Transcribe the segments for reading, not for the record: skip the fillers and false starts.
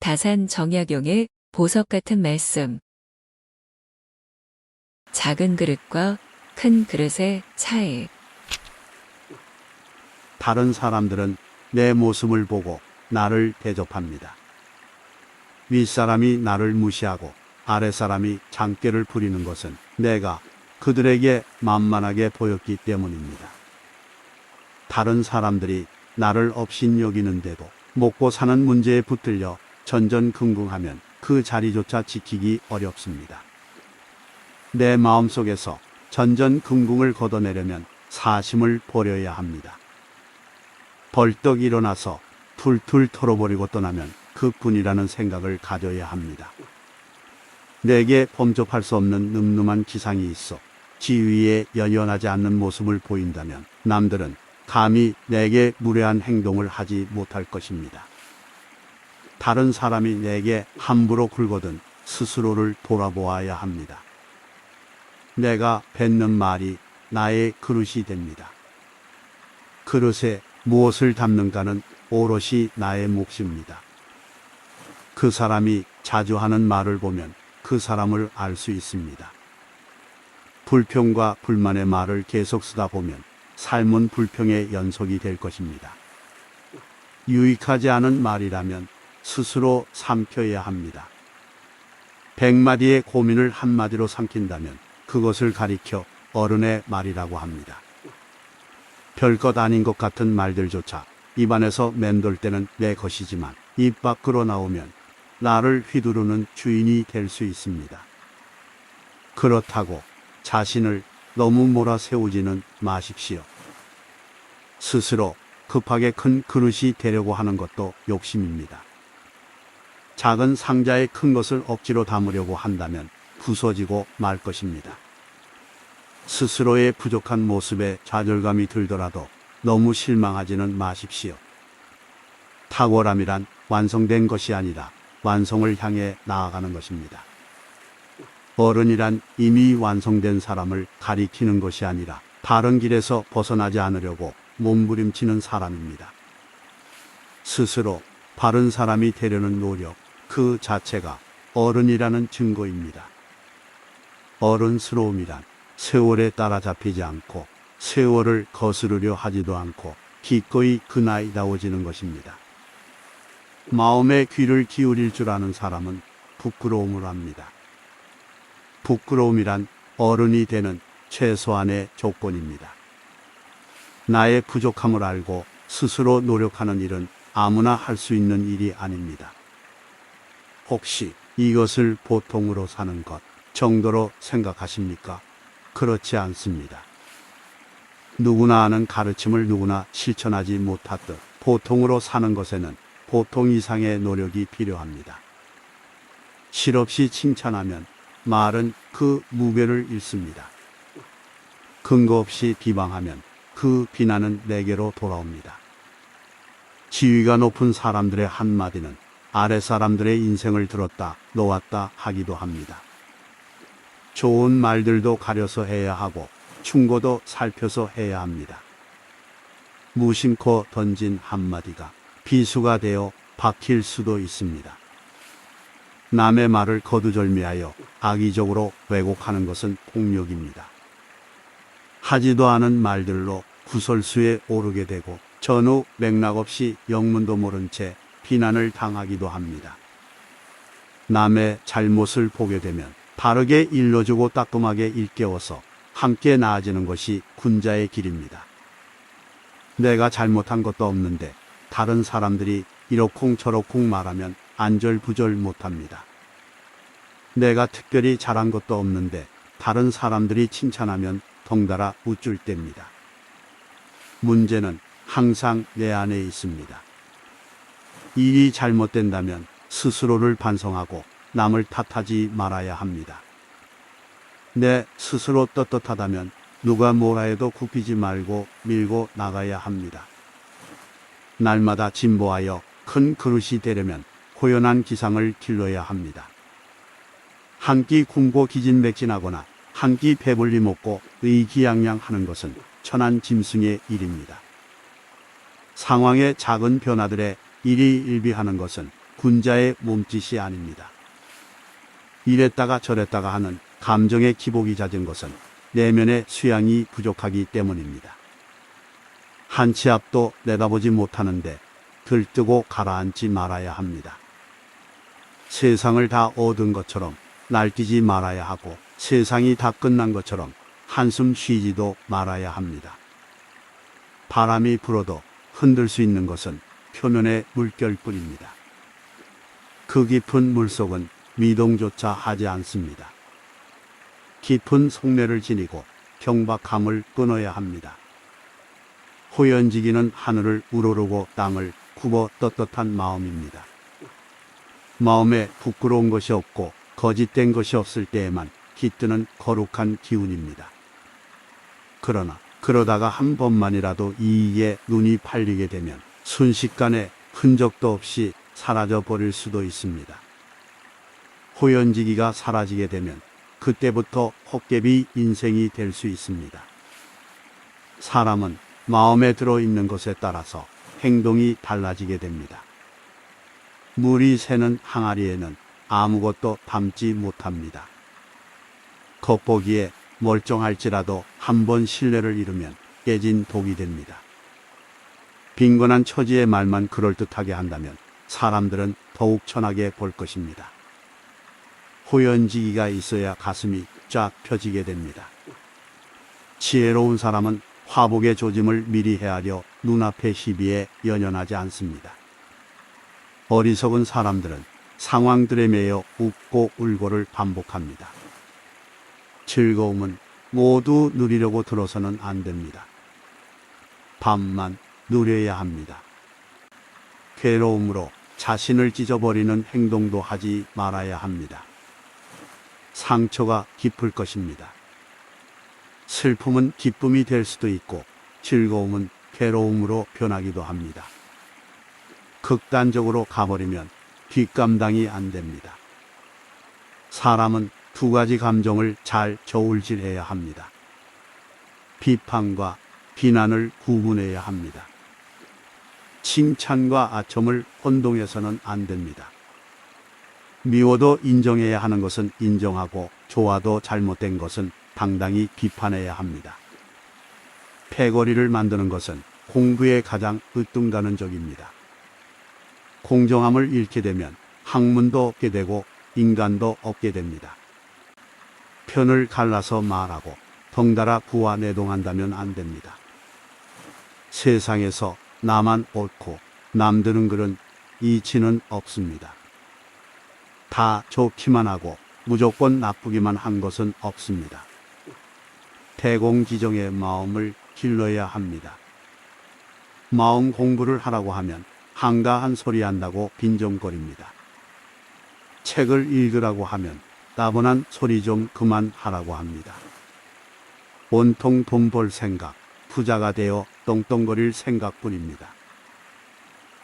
다산 정약용의 보석 같은 말씀. 작은 그릇과 큰 그릇의 차이. 다른 사람들은 내 모습을 보고 나를 대접합니다. 윗사람이 나를 무시하고 아랫사람이 장깨를 부리는 것은 내가 그들에게 만만하게 보였기 때문입니다. 다른 사람들이 나를 업신여기는데도 먹고 사는 문제에 붙들려 전전긍긍하면 그 자리조차 지키기 어렵습니다. 내 마음속에서 전전긍긍을 걷어내려면 사심을 버려야 합니다. 벌떡 일어나서 툴툴 털어버리고 떠나면 그뿐이라는 생각을 가져야 합니다. 내게 범접할 수 없는 늠름한 기상이 있어 지위에 연연하지 않는 모습을 보인다면 남들은 감히 내게 무례한 행동을 하지 못할 것입니다. 다른 사람이 내게 함부로 굴거든 스스로를 돌아보아야 합니다. 내가 뱉는 말이 나의 그릇이 됩니다. 그릇에 무엇을 담는가는 오롯이 나의 몫입니다. 그 사람이 자주 하는 말을 보면 그 사람을 알 수 있습니다. 불평과 불만의 말을 계속 쓰다 보면 삶은 불평의 연속이 될 것입니다. 유익하지 않은 말이라면 스스로 삼켜야 합니다. 100마디의 고민을 한마디로 삼킨다면 그것을 가리켜 어른의 말이라고 합니다. 별것 아닌 것 같은 말들조차 입안에서 맴돌 때는 내 것이지만 입 밖으로 나오면 나를 휘두르는 주인이 될 수 있습니다. 그렇다고 자신을 너무 몰아세우지는 마십시오. 스스로 급하게 큰 그릇이 되려고 하는 것도 욕심입니다. 작은 상자에 큰 것을 억지로 담으려고 한다면 부서지고 말 것입니다. 스스로의 부족한 모습에 좌절감이 들더라도 너무 실망하지는 마십시오. 탁월함이란 완성된 것이 아니라 완성을 향해 나아가는 것입니다. 어른이란 이미 완성된 사람을 가리키는 것이 아니라 바른 길에서 벗어나지 않으려고 몸부림치는 사람입니다. 스스로 바른 사람이 되려는 노력 그 자체가 어른이라는 증거입니다. 어른스러움이란 세월에 따라잡히지 않고 세월을 거스르려 하지도 않고 기꺼이 그 나이다워지는 것입니다. 마음의 귀를 기울일 줄 아는 사람은 부끄러움을 합니다. 부끄러움이란 어른이 되는 최소한의 조건입니다. 나의 부족함을 알고 스스로 노력하는 일은 아무나 할 수 있는 일이 아닙니다. 혹시 이것을 보통으로 사는 것 정도로 생각하십니까? 그렇지 않습니다. 누구나 아는 가르침을 누구나 실천하지 못하듯 보통으로 사는 것에는 보통 이상의 노력이 필요합니다. 실없이 칭찬하면 말은 그 무게를 잃습니다. 근거 없이 비방하면 그 비난은 내게로 돌아옵니다. 지위가 높은 사람들의 한마디는 아래 사람들의 인생을 들었다 놓았다 하기도 합니다. 좋은 말들도 가려서 해야 하고 충고도 살펴서 해야 합니다. 무심코 던진 한마디가 비수가 되어 박힐 수도 있습니다. 남의 말을 거두절미하여 악의적으로 왜곡하는 것은 폭력입니다. 하지도 않은 말들로 구설수에 오르게 되고 전후 맥락 없이 영문도 모른 채 비난을 당하기도 합니다. 남의 잘못을 보게 되면 바르게 일러주고 따끔하게 일깨워서 함께 나아지는 것이 군자의 길입니다. 내가 잘못한 것도 없는데 다른 사람들이 이러쿵저러쿵 말하면 안절부절 못합니다. 내가 특별히 잘한 것도 없는데 다른 사람들이 칭찬하면 덩달아 우쭐 뗍니다. 문제는 항상 내 안에 있습니다. 일이 잘못된다면 스스로를 반성하고 남을 탓하지 말아야 합니다. 내 스스로 떳떳하다면 누가 뭐라 해도 굽히지 말고 밀고 나가야 합니다. 날마다 진보하여 큰 그릇이 되려면 호연한 기상을 길러야 합니다. 한 끼 굶고 기진맥진하거나 한 끼 배불리 먹고 의기양양하는 것은 천한 짐승의 일입니다. 상황의 작은 변화들에 일희일비하는 것은 군자의 몸짓이 아닙니다. 이랬다가 저랬다가 하는 감정의 기복이 잦은 것은 내면의 수양이 부족하기 때문입니다. 한 치 앞도 내다보지 못하는데 들뜨고 가라앉지 말아야 합니다. 세상을 다 얻은 것처럼 날뛰지 말아야 하고 세상이 다 끝난 것처럼 한숨 쉬지도 말아야 합니다. 바람이 불어도 흔들 수 있는 것은 표면의 물결뿐입니다. 그 깊은 물속은 미동조차 하지 않습니다. 깊은 속내를 지니고 경박함을 끊어야 합니다. 호연지기는 하늘을 우러르고 땅을 굽어 떳떳한 마음입니다. 마음에 부끄러운 것이 없고 거짓된 것이 없을 때에만 깃드는 거룩한 기운입니다. 그러다가 한 번만이라도 이익에 눈이 팔리게 되면 순식간에 흔적도 없이 사라져 버릴 수도 있습니다. 호연지기가 사라지게 되면 그때부터 헛개비 인생이 될 수 있습니다. 사람은 마음에 들어있는 것에 따라서 행동이 달라지게 됩니다. 물이 새는 항아리에는 아무것도 담지 못합니다. 겉보기에 멀쩡할지라도 한번 신뢰를 잃으면 깨진 독이 됩니다. 빈곤한 처지의 말만 그럴듯하게 한다면 사람들은 더욱 천하게 볼 것입니다. 호연지기가 있어야 가슴이 쫙 펴지게 됩니다. 지혜로운 사람은 화복의 조짐을 미리 헤아려 눈앞의 희비에 연연하지 않습니다. 어리석은 사람들은 상황들에 매여 웃고 울고를 반복합니다. 즐거움은 모두 누리려고 들어서는 안 됩니다. 밤만 누려야 합니다. 괴로움으로 자신을 찢어버리는 행동도 하지 말아야 합니다. 상처가 깊을 것입니다. 슬픔은 기쁨이 될 수도 있고 즐거움은 괴로움으로 변하기도 합니다. 극단적으로 가버리면 뒷감당이 안 됩니다. 사람은 두 가지 감정을 잘 저울질해야 합니다. 비판과 비난을 구분해야 합니다. 칭찬과 아첨을 혼동해서는 안 됩니다. 미워도 인정해야 하는 것은 인정하고 좋아도 잘못된 것은 당당히 비판해야 합니다. 패거리를 만드는 것은 공부의 가장 으뜸가는 적입니다. 공정함을 잃게 되면 학문도 없게 되고 인간도 없게 됩니다. 편을 갈라서 말하고 덩달아 부하내동한다면 안 됩니다. 세상에서 나만 옳고 남드는 글은 이치는 없습니다. 다 좋기만 하고 무조건 나쁘기만 한 것은 없습니다. 대공지정의 마음을 길러야 합니다. 마음 공부를 하라고 하면 한가한 소리 한다고 빈정거립니다. 책을 읽으라고 하면 따분한 소리 좀 그만하라고 합니다. 온통 돈 벌 생각, 부자가 되어 떵떵거릴 생각뿐입니다.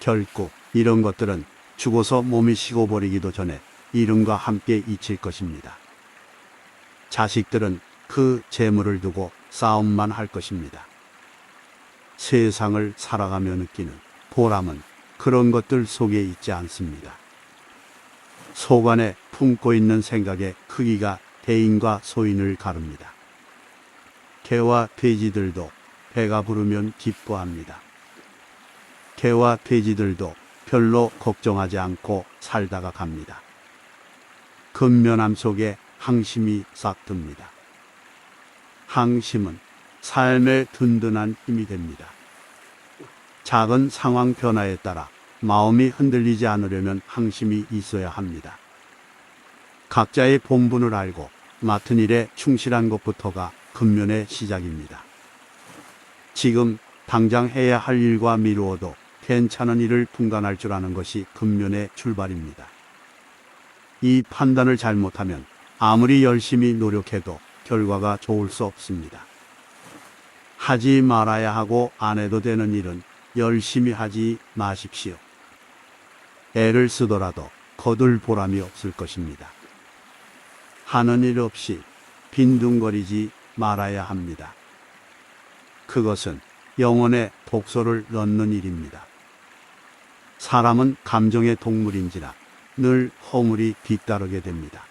결국 이런 것들은 죽어서 몸이 식어버리기도 전에 이름과 함께 잊힐 것입니다. 자식들은 그 재물을 두고 싸움만 할 것입니다. 세상을 살아가며 느끼는 보람은 그런 것들 속에 있지 않습니다. 속 안에 품고 있는 생각의 크기가 대인과 소인을 가릅니다. 개와 돼지들도 배가 부르면 기뻐합니다. 개와 돼지들도 별로 걱정하지 않고 살다가 갑니다. 근면함 속에 항심이 싹듭니다. 항심은 삶의 든든한 힘이 됩니다. 작은 상황 변화에 따라 마음이 흔들리지 않으려면 항심이 있어야 합니다. 각자의 본분을 알고 맡은 일에 충실한 것부터가 근면의 시작입니다. 지금 당장 해야 할 일과 미루어도 괜찮은 일을 분간할 줄 아는 것이 근면의 출발입니다. 이 판단을 잘못하면 아무리 열심히 노력해도 결과가 좋을 수 없습니다. 하지 말아야 하고 안 해도 되는 일은 열심히 하지 마십시오. 애를 쓰더라도 거둘 보람이 없을 것입니다. 하는 일 없이 빈둥거리지 말아야 합니다. 그것은 영혼에 독소를 넣는 일입니다. 사람은 감정의 동물인지라 늘 허물이 뒤따르게 됩니다.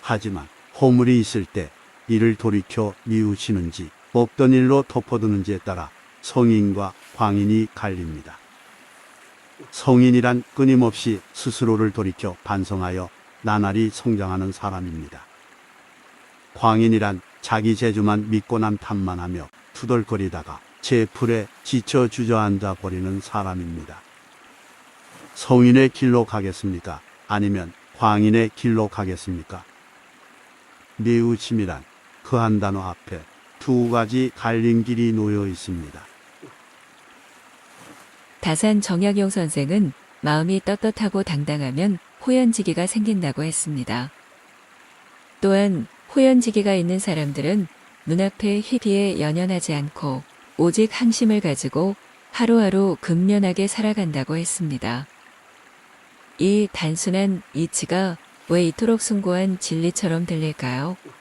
하지만 허물이 있을 때 이를 돌이켜 미우치는지 없던 일로 덮어두는지에 따라 성인과 광인이 갈립니다. 성인이란 끊임없이 스스로를 돌이켜 반성하여 나날이 성장하는 사람입니다. 광인이란 자기 재주만 믿고 남 탓만 하며 투덜거리다가 제 풀에 지쳐 주저앉아 버리는 사람입니다. 성인의 길로 가겠습니까? 아니면 광인의 길로 가겠습니까? 미우침이란 그 한 단어 앞에 두 가지 갈린 길이 놓여 있습니다. 다산 정약용 선생은 마음이 떳떳하고 당당하면 호연지기가 생긴다고 했습니다. 또한 호연지기가 있는 사람들은 눈앞의 희비에 연연하지 않고 오직 항심을 가지고 하루하루 근면하게 살아간다고 했습니다. 이 단순한 이치가 왜 이토록 숭고한 진리처럼 들릴까요?